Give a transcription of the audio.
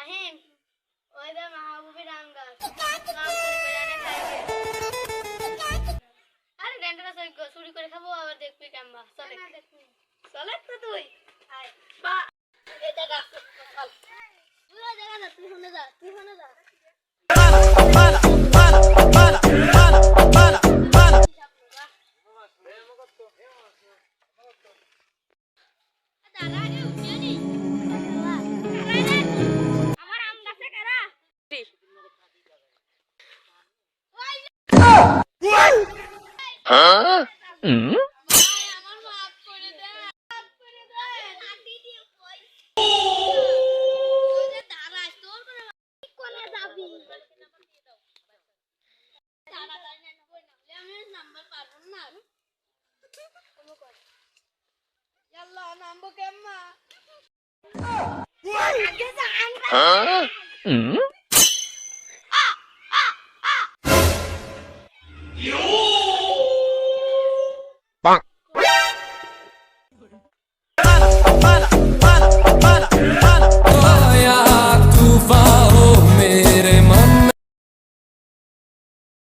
আহিম ওই যে মাহবুবের আম গাছ আম চুরি করে আনে খাইবে আরে ডেন্টাটা চুরি করে খাবো আবার দেখবি কেমবা চলে চলে তো তুই আয় বা এটা গাছ চল তুই ওই জায়গা যা তুই শুনে যা Bala, bala, bala, bala, bala, bala. আমার আম গাছে কারা Huh? আমার মাফ করে দে লাঠি দিয়ে কই ওই যে দাঁড়াস তোর কোলে যাবি দাঁড়া না কই না আমি নাম্বার পারবো না কোনো কর ইয়াল্লা নামবো কেম্মা Huh?